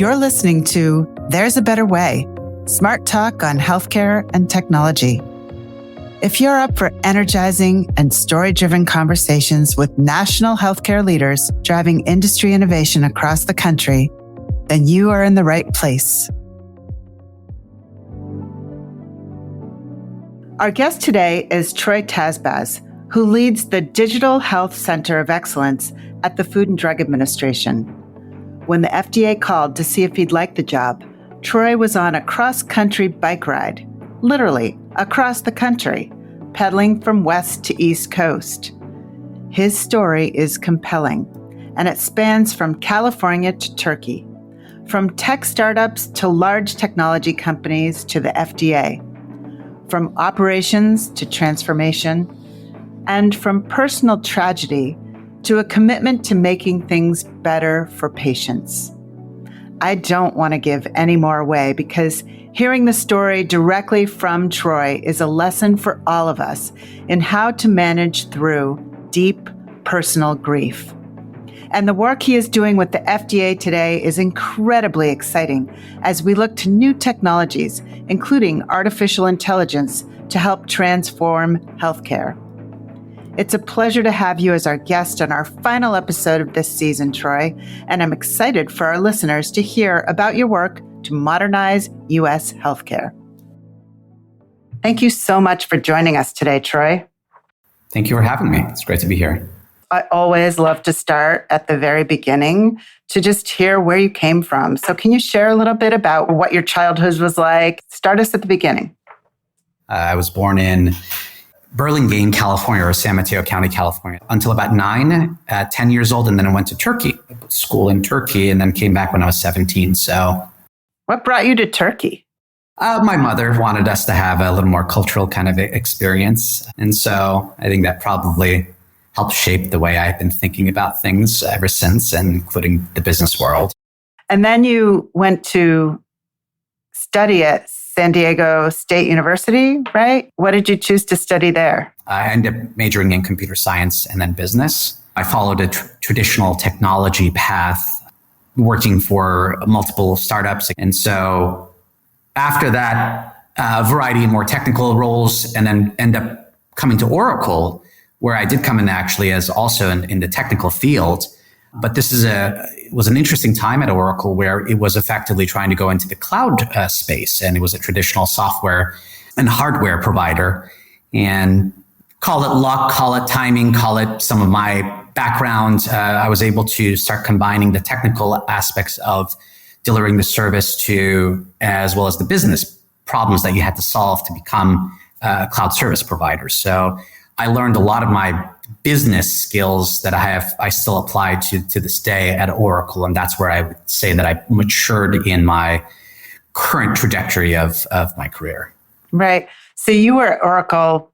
You're listening to There's a Better Way, smart talk on healthcare and technology. If you're up for energizing and story-driven conversations with national healthcare leaders driving industry innovation across the country, then you are in the right place. Our guest today is Troy Tazbaz, who leads the Digital Health Center of Excellence at the Food and Drug Administration. When the FDA called to see if he'd like the job, Troy was on a cross-country bike ride, literally across the country, pedaling from west to east coast. His story is compelling, and it spans from California to Turkey, from tech startups to large technology companies to the FDA, from operations to transformation, and from personal tragedy to a commitment to making things better for patients. I don't want to give any more away because hearing the story directly from Troy is a lesson for all of us in how to manage through deep personal grief. And the work he is doing with the FDA today is incredibly exciting as we look to new technologies, including artificial intelligence, to help transform healthcare. It's a pleasure to have you as our guest on our final episode of this season, Troy, and I'm excited for our listeners to hear about your work to modernize U.S. healthcare. Thank you so much for joining us today, Troy. Thank you for having me. It's great to be here. I always love to start at the very beginning to just hear where you came from. So can you share a little bit about what your childhood was like? Start us at the beginning. I was born in Burlingame, California, or San Mateo County, California, until about 10 years old. And then I went to Turkey, school in Turkey, and then came back when I was 17. So what brought you to Turkey? My mother wanted us to have a little more cultural kind of experience. And so I think that probably helped shape the way I've been thinking about things ever since, and including the business world. And then you went to study at San Diego State University, right? What did you choose to study there? I ended up majoring in computer science and then business. I followed a traditional technology path, working for multiple startups. And so after that, a variety of more technical roles, and then end up coming to Oracle, where I did come in actually as also in the technical field. But this was an interesting time at Oracle where it was effectively trying to go into the cloud space, and it was a traditional software and hardware provider. And call it luck, call it timing, call it some of my background, I was able to start combining the technical aspects of delivering the service to, as well as the business problems that you had to solve to become a cloud service provider. So I learned a lot of my business skills that I still apply to this day at Oracle. And that's where I would say that I matured in my current trajectory of my career. Right. So you were at Oracle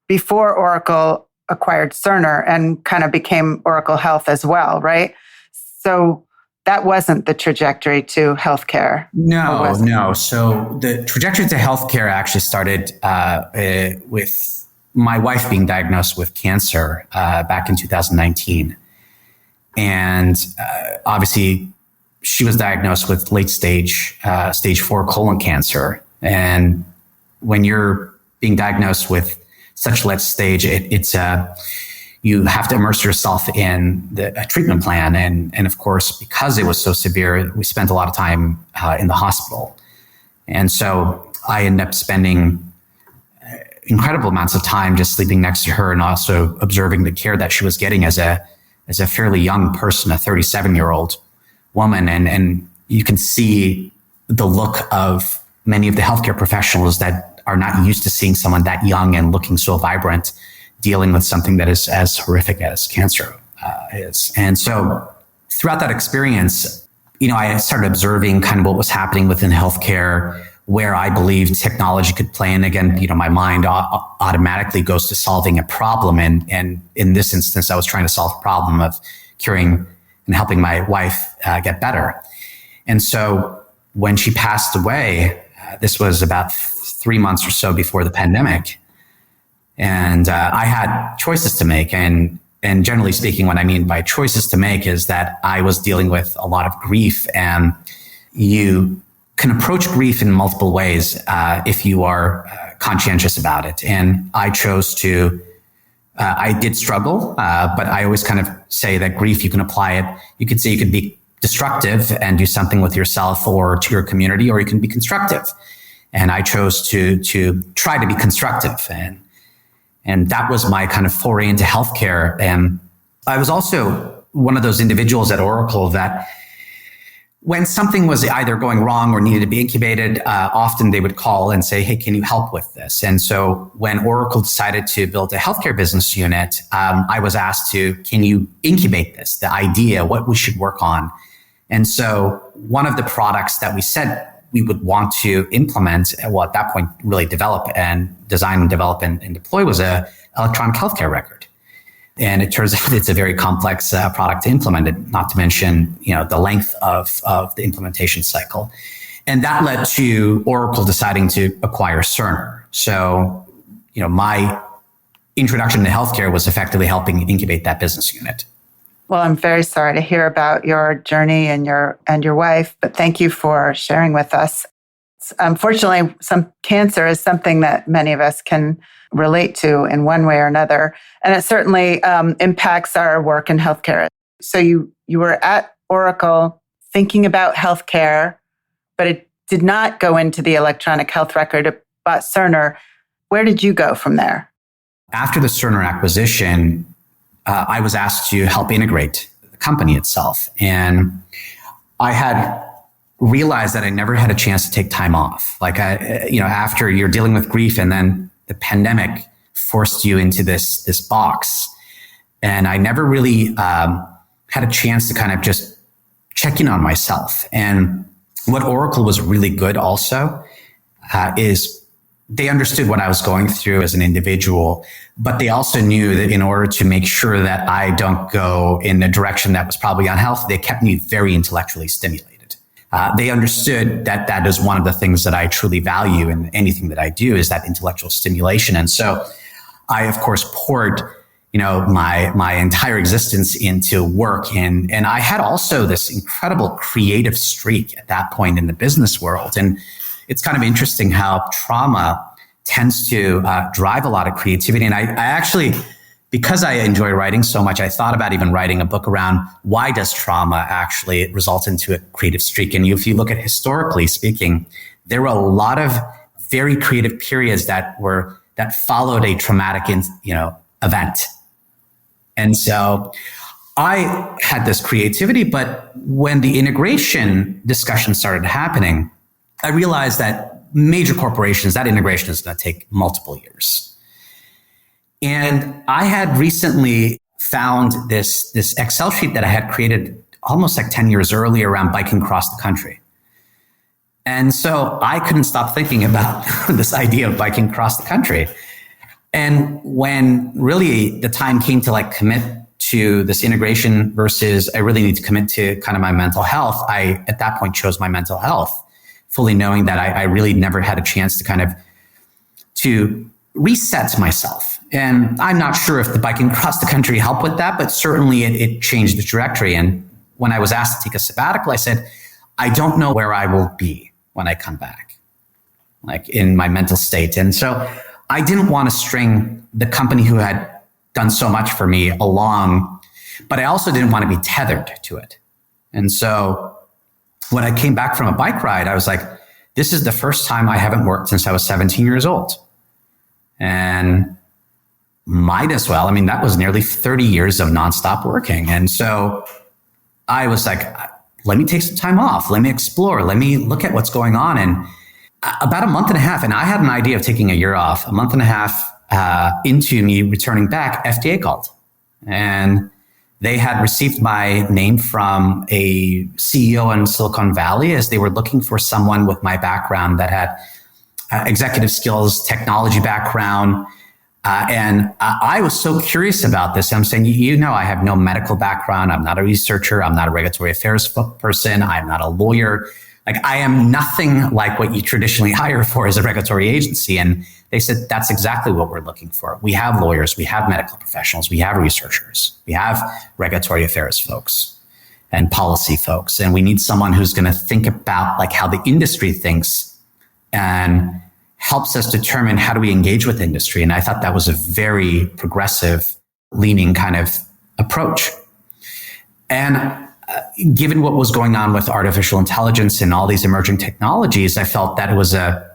before Oracle acquired Cerner and kind of became Oracle Health as well, right? So that wasn't the trajectory to healthcare. No. So the trajectory to healthcare actually started with my wife being diagnosed with cancer back in 2019. And obviously, she was diagnosed with late stage 4 colon cancer. And when you're being diagnosed with such late stage, it's you have to immerse yourself in a treatment plan. And of course, because it was so severe, we spent a lot of time in the hospital. And so I ended up spending incredible amounts of time just sleeping next to her and also observing the care that she was getting as a fairly young person, a 37-year-old woman. And you can see the look of many of the healthcare professionals that are not used to seeing someone that young and looking so vibrant, dealing with something that is as horrific as cancer is. And so throughout that experience, I started observing kind of what was happening within healthcare, where I believed technology could play. And again, my mind automatically goes to solving a problem. And in this instance, I was trying to solve a problem of curing and helping my wife get better. And so when she passed away, this was about 3 months or so before the pandemic. And I had choices to make. And generally speaking, what I mean by choices to make is that I was dealing with a lot of grief. And you can approach grief in multiple ways if you are conscientious about it. And I chose to, I did struggle, but I always kind of say that grief, you can apply it. You could say you could be destructive and do something with yourself or to your community, or you can be constructive. And I chose to try to be constructive. And that was my kind of foray into healthcare. And I was also one of those individuals at Oracle that when something was either going wrong or needed to be incubated, often they would call and say, hey, can you help with this? And so when Oracle decided to build a healthcare business unit, I was asked to, can you incubate this, the idea, what we should work on? And so one of the products that we said we would want to implement, well, at that point, really develop and design and develop and deploy was a electronic healthcare record. And it turns out it's a very complex product to implement it, not to mention, the length of the implementation cycle. And that led to Oracle deciding to acquire Cerner. So, my introduction to healthcare was effectively helping incubate that business unit. Well, I'm very sorry to hear about your journey and your wife, but thank you for sharing with us. Unfortunately, some cancer is something that many of us can relate to in one way or another, and it certainly impacts our work in healthcare. So you were at Oracle thinking about healthcare, but it did not go into the electronic health record. It bought Cerner. Where did you go from there? After the Cerner acquisition, I was asked to help integrate the company itself. And I had realized that I never had a chance to take time off. Like, after you're dealing with grief and then the pandemic forced you into this box. And I never really had a chance to kind of just check in on myself. And what Oracle was really good also is they understood what I was going through as an individual, but they also knew that in order to make sure that I don't go in a direction that was probably unhealthy, they kept me very intellectually stimulated. They understood that that is one of the things that I truly value in anything that I do, is that intellectual stimulation. And so I, of course, poured, my entire existence into work. And I had also this incredible creative streak at that point in the business world. And it's kind of interesting how trauma tends to drive a lot of creativity. And I actually, because I enjoy writing so much, I thought about even writing a book around why does trauma actually result into a creative streak? And if you look at historically speaking, there were a lot of very creative periods that followed a traumatic, event. And so I had this creativity, but when the integration discussion started happening, I realized that major corporations, that integration is going to take multiple years. And I had recently found this Excel sheet that I had created almost like 10 years earlier around biking across the country. And so I couldn't stop thinking about this idea of biking across the country. And when really the time came to commit to this integration versus I really need to commit to kind of my mental health, I, at that point, chose my mental health, fully knowing that I really never had a chance to kind of to reset myself. And I'm not sure if the biking across the country helped with that, but certainly it changed the trajectory. And when I was asked to take a sabbatical, I said, I don't know where I will be when I come back, in my mental state. And so I didn't want to string the company who had done so much for me along, but I also didn't want to be tethered to it. And so when I came back from a bike ride, I was like, this is the first time I haven't worked since I was 17 years old. And might as well. That was nearly 30 years of nonstop working. And so I was like, let me take some time off. Let me explore. Let me look at what's going on. And about a month and a half, and I had an idea of taking a year off, a month and a half into me returning back, FDA called. And they had received my name from a CEO in Silicon Valley as they were looking for someone with my background that had executive skills, technology background. And I was so curious about this. I'm saying, I have no medical background. I'm not a researcher. I'm not a regulatory affairs person. I'm not a lawyer. I am nothing like what you traditionally hire for as a regulatory agency. And they said, that's exactly what we're looking for. We have lawyers, we have medical professionals, we have researchers, we have regulatory affairs folks. and policy folks. And we need someone who's going to think about like how the industry thinks and helps us determine how do we engage with industry. And I thought that was a very progressive leaning kind of approach. And given what was going on with artificial intelligence and all these emerging technologies, I felt that it was a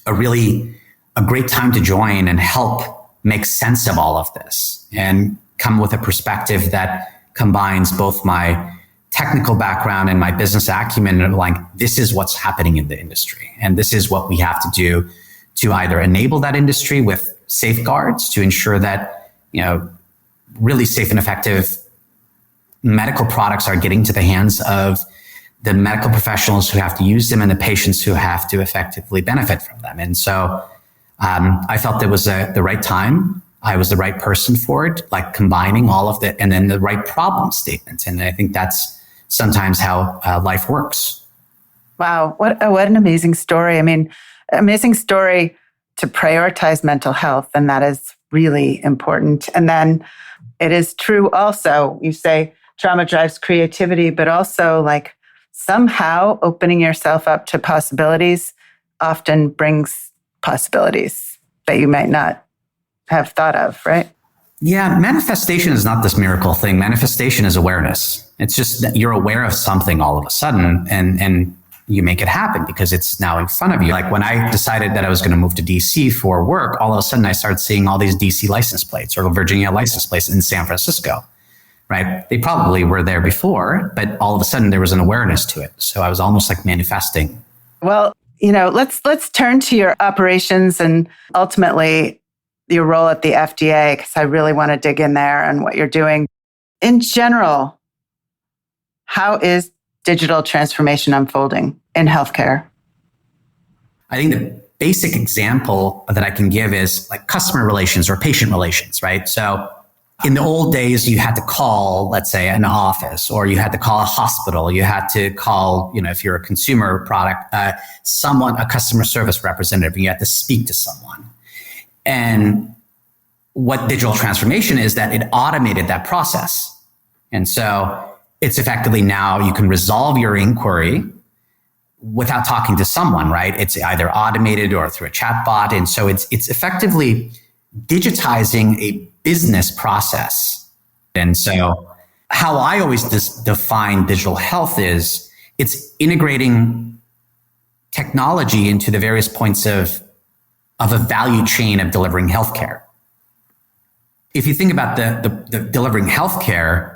great time to join and help make sense of all of this and come with a perspective that combines both my technical background and my business acumen, and like, this is what's happening in the industry. And this is what we have to do to either enable that industry with safeguards to ensure that, really safe and effective medical products are getting to the hands of the medical professionals who have to use them and the patients who have to effectively benefit from them. And so I felt it was the right time. I was the right person for it, like combining all of the, and then the right problem statements. And I think that's sometimes how life works. Wow. What an amazing story. I mean, amazing story to prioritize mental health. And that is really important. And then it is true also, you say trauma drives creativity, but also like somehow opening yourself up to possibilities often brings possibilities that you might not have thought of, right? Yeah, manifestation is not this miracle thing. Manifestation is awareness. It's just that you're aware of something all of a sudden and you make it happen because it's now in front of you. Like when I decided that I was going to move to DC for work, all of a sudden I started seeing all these DC license plates or Virginia license plates in San Francisco, right? They probably were there before, but all of a sudden there was an awareness to it. So I was almost like manifesting. Well, let's turn to your operations and ultimately your role at the FDA, because I really want to dig in there and what you're doing. In general, how is digital transformation unfolding in healthcare? I think the basic example that I can give is like customer relations or patient relations, right? So in the old days, you had to call, let's say, an office, or you had to call a hospital. You had to call, if you're a consumer product, a customer service representative, and you had to speak to someone. And what digital transformation is that it automated that process. And so it's effectively now you can resolve your inquiry without talking to someone, right? It's either automated or through a chatbot. And so it's effectively digitizing a business process. And so how I always define digital health is it's integrating technology into the various points of a value chain of delivering healthcare. If you think about the delivering healthcare,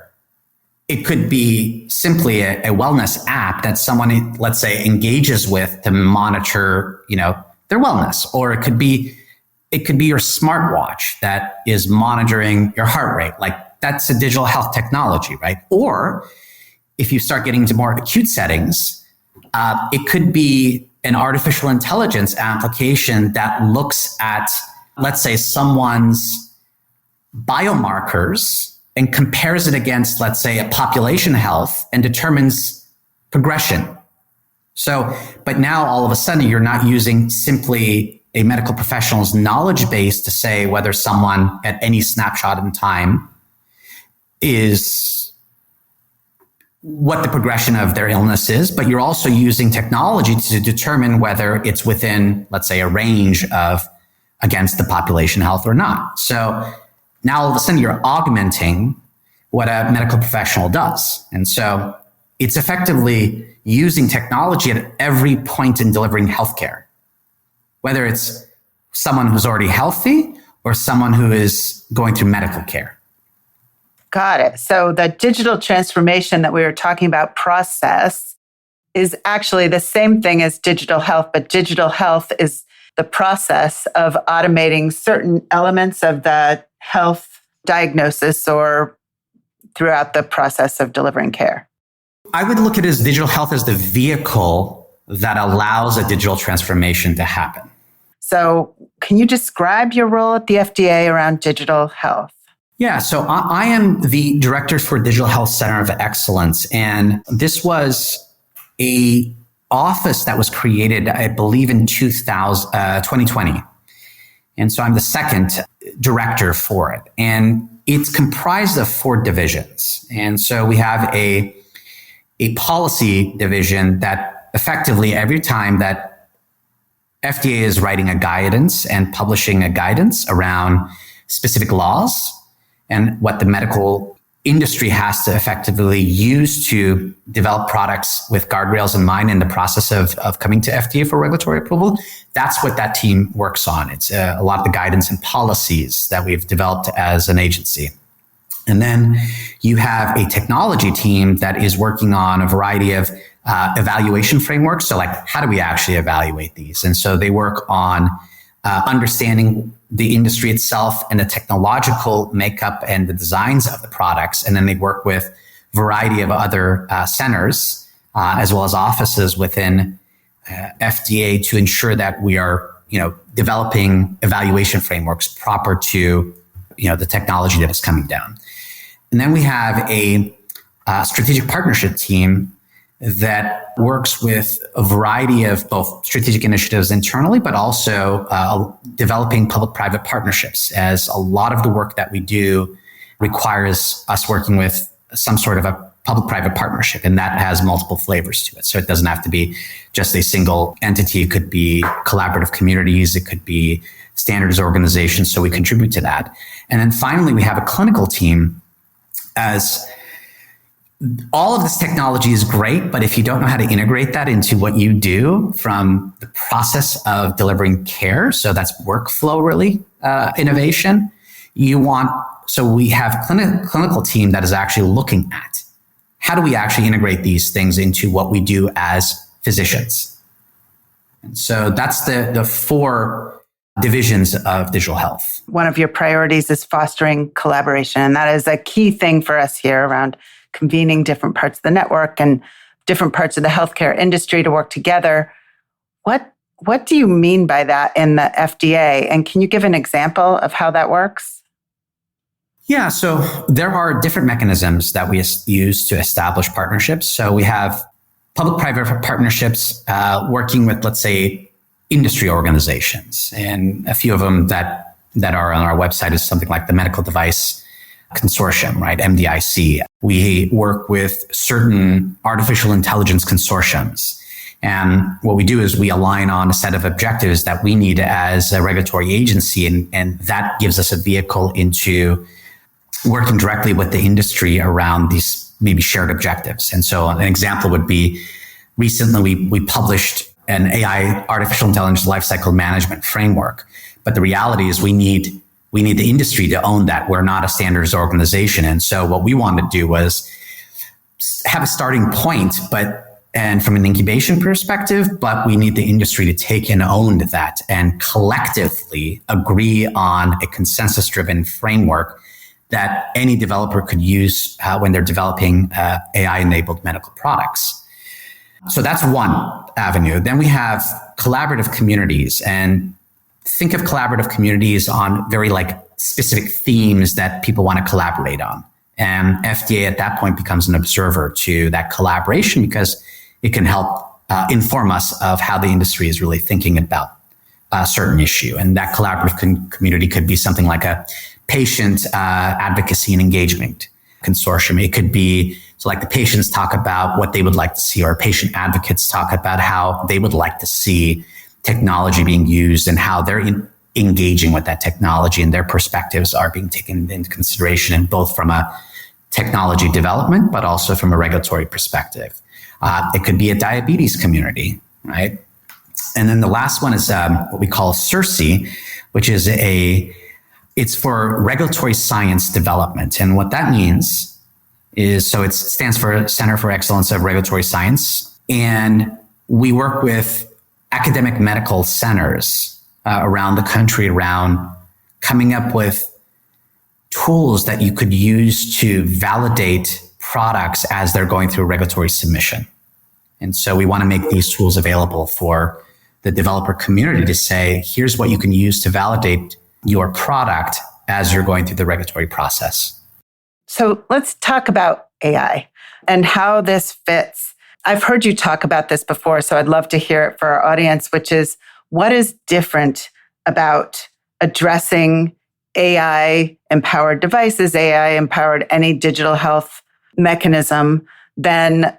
it could be simply a wellness app that someone, let's say, engages with to monitor, their wellness, or it could be your smartwatch that is monitoring your heart rate. Like that's a digital health technology, right? Or if you start getting to more acute settings, it could be an artificial intelligence application that looks at, let's say, someone's biomarkers and compares it against, let's say, a population health and determines progression. So, but now all of a sudden you're not using simply a medical professional's knowledge base to say whether someone at any snapshot in time is what the progression of their illness is, but you're also using technology to determine whether it's within, let's say, a range of against the population health or not. So now all of a sudden you're augmenting what a medical professional does. And so it's effectively using technology at every point in delivering healthcare, whether it's someone who's already healthy or someone who is going through medical care. Got it. So the digital transformation that we were talking about process is actually the same thing as digital health, but digital health is the process of automating certain elements of the health diagnosis or throughout the process of delivering care. I would look at it as digital health as the vehicle that allows a digital transformation to happen. So can you describe your role at the FDA around digital health? Yeah, so I am the director for Digital Health Center of Excellence, and this was a office that was created, I believe, in 2020. And so I'm the second director for it. And it's comprised of 4 divisions. And so we have a a policy division that effectively every time that FDA is writing a guidance and publishing a guidance around specific laws and what the medical industry has to effectively use to develop products with guardrails in mind in the process of coming to FDA for regulatory approval. That's what that team works on. It's a lot of the guidance and policies that we've developed as an agency. And then you have a technology team that is working on a variety of evaluation frameworks. So like, how do we actually evaluate these? And so they work on understanding the industry itself and the technological makeup and the designs of the products. And then they work with a variety of other centers, as well as offices within FDA to ensure that we are, developing evaluation frameworks proper to, the technology that is coming down. And then we have a strategic partnership team that works with a variety of both strategic initiatives internally, but also developing public-private partnerships, as a lot of the work that we do requires us working with some sort of a public-private partnership, and that has multiple flavors to it. So it doesn't have to be just a single entity. It could be collaborative communities. It could be standards organizations. So we contribute to that. And then finally, we have a clinical team, as all of this technology is great, but if you don't know how to integrate that into what you do from the process of delivering care, so that's workflow really, innovation, so we have a clinical team that is actually looking at how do we actually integrate these things into what we do as physicians. And so that's the four divisions of digital health. One of your priorities is fostering collaboration, and that is a key thing for us here around convening different parts of the network and different parts of the healthcare industry to work together. What do you mean by that in the FDA? And can you give an example of how that works? Yeah, so there are different mechanisms that we use to establish partnerships. So we have public-private partnerships working with, let's say, industry organizations. And a few of them that are on our website is something like the Medical Device Consortium, right? MDIC. We work with certain artificial intelligence consortiums. And what we do is we align on a set of objectives that we need as a regulatory agency. And that gives us a vehicle into working directly with the industry around these maybe shared objectives. And so an example would be recently we published an AI artificial intelligence lifecycle management framework. But the reality is we need the industry to own that. We're not a standards organization. And so what we wanted to do was have a starting point, and from an incubation perspective, but we need the industry to take and own that and collectively agree on a consensus-driven framework that any developer could use when they're developing AI-enabled medical products. So that's one avenue. Then we have collaborative communities, and think of collaborative communities on very specific themes that people want to collaborate on. And FDA at that point becomes an observer to that collaboration because it can help inform us of how the industry is really thinking about a certain issue. And that collaborative community could be something like a patient advocacy and engagement consortium. It could be, so like the patients talk about what they would like to see, or patient advocates talk about how they would like to see technology being used and how they're engaging with that technology, and their perspectives are being taken into consideration, and both from a technology development, but also from a regulatory perspective. It could be a diabetes community, right? And then the last one is what we call CIRSE, which is it's for regulatory science development. And what that means is, so it stands for Center for Excellence of Regulatory Science. And we work with academic medical centers around the country around coming up with tools that you could use to validate products as they're going through regulatory submission. And so we want to make these tools available for the developer community to say, here's what you can use to validate your product as you're going through the regulatory process. So let's talk about AI and how this fits. I've heard you talk about this before, so I'd love to hear it for our audience, which is, what is different about addressing AI-empowered devices, AI-empowered any digital health mechanism, than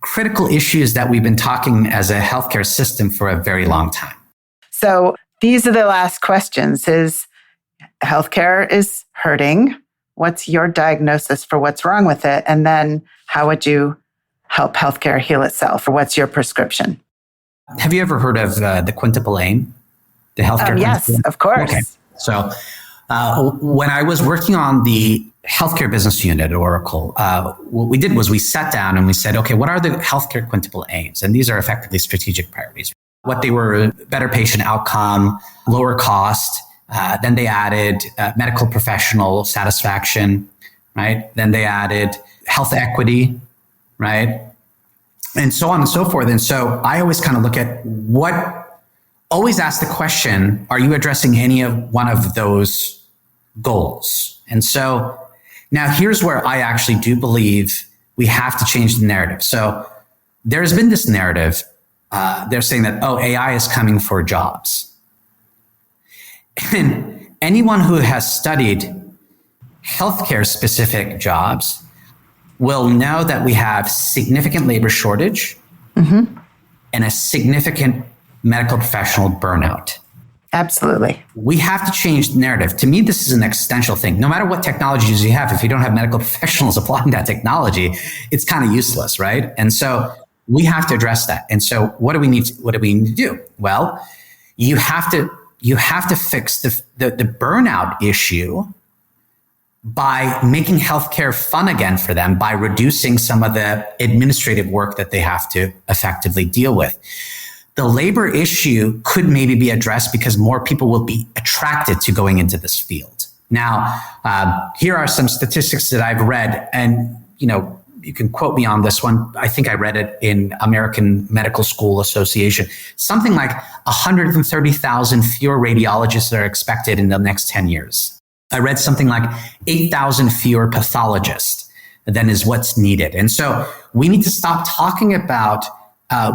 critical issues that we've been talking as a healthcare system for a very long time. So these are the last questions. Is healthcare is hurting? What's your diagnosis for what's wrong with it? And then how would you help healthcare heal itself? Or what's your prescription? Have you ever heard of the quintuple aim? The healthcare yes, quintuple aim? Of course. Okay. So when I was working on the healthcare business unit at Oracle, what we did was we sat down and we said, okay, what are the healthcare quintuple aims? And these are effectively strategic priorities. What they were: better patient outcome, lower cost. Then they added medical professional satisfaction, right? Then they added health equity, right? And so on and so forth. And so I always kind of look at always ask the question, are you addressing any of one of those goals? And so now here's where I actually do believe we have to change the narrative. So there's been this narrative. They're saying that, AI is coming for jobs. And anyone who has studied healthcare specific jobs will know that we have significant labor shortage and a significant medical professional burnout. Absolutely. We have to change the narrative. To me, this is an existential thing. No matter what technologies you have, if you don't have medical professionals applying that technology, it's kind of useless, right? And so we have to address that. And so what do we need to do? Well, you have to fix the burnout issue by making healthcare fun again for them, by reducing some of the administrative work that they have to effectively deal with. The labor issue could maybe be addressed because more people will be attracted to going into this field. Now, here are some statistics that I've read, and you can quote me on this one. I think I read it in American Medical School Association. Something like 130,000 fewer radiologists are expected in the next 10 years. I read something like 8,000 fewer pathologists than is what's needed. And so we need to stop talking about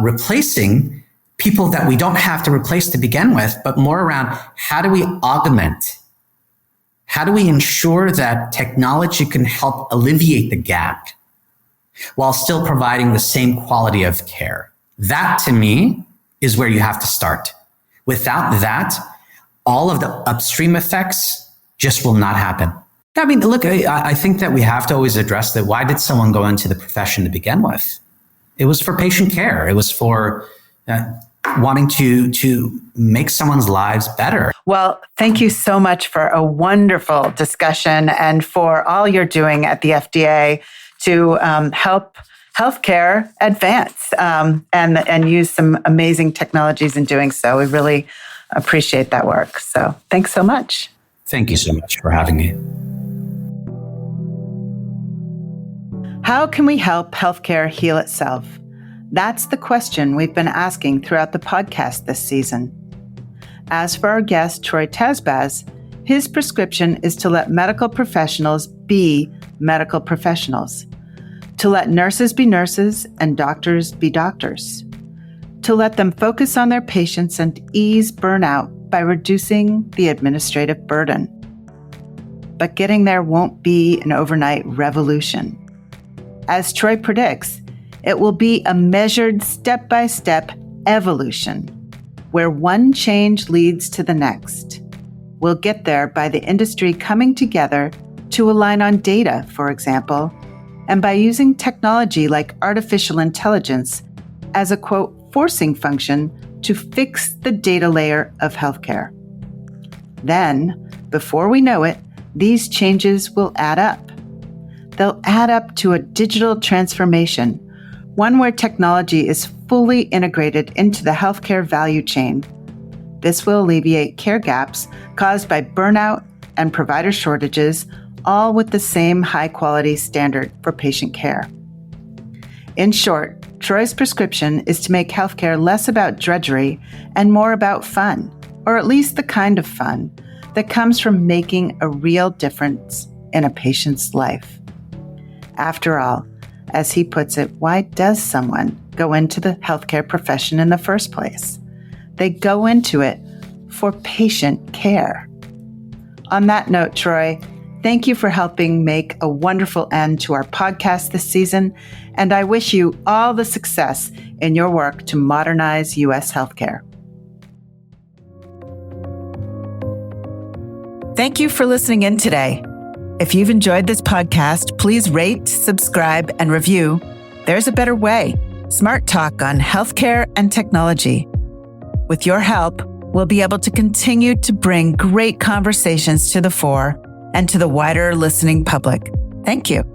replacing people that we don't have to replace to begin with, but more around how do we augment? How do we ensure that technology can help alleviate the gap while still providing the same quality of care? That, to me, is where you have to start. Without that, all of the upstream effects just will not happen. I mean, look, I think that we have to always address that. Why did someone go into the profession to begin with? It was for patient care. It was for wanting to make someone's lives better. Well, thank you so much for a wonderful discussion and for all you're doing at the FDA to help healthcare advance and use some amazing technologies in doing so. We really appreciate that work. So thanks so much. Thank you so much for having me. How can we help healthcare heal itself? That's the question we've been asking throughout the podcast this season. As for our guest, Troy Tazbaz, his prescription is to let medical professionals be medical professionals, to let nurses be nurses and doctors be doctors, to let them focus on their patients and ease burnout by reducing the administrative burden. But getting there won't be an overnight revolution. As Troy predicts, it will be a measured step-by-step evolution, where one change leads to the next. We'll get there by the industry coming together to align on data, for example, and by using technology like artificial intelligence as a, quote, forcing function to fix the data layer of healthcare. Then, before we know it, these changes will add up. They'll add up to a digital transformation, one where technology is fully integrated into the healthcare value chain. This will alleviate care gaps caused by burnout and provider shortages, all with the same high-quality standard for patient care. In short, Troy's prescription is to make healthcare less about drudgery and more about fun, or at least the kind of fun that comes from making a real difference in a patient's life. After all, as he puts it, why does someone go into the healthcare profession in the first place? They go into it for patient care. On that note, Troy, thank you for helping make a wonderful end to our podcast this season, and I wish you all the success in your work to modernize U.S. healthcare. Thank you for listening in today. If you've enjoyed this podcast, please rate, subscribe, and review. There's a better way. Smart talk on healthcare and technology. With your help, we'll be able to continue to bring great conversations to the fore and to the wider listening public. Thank you.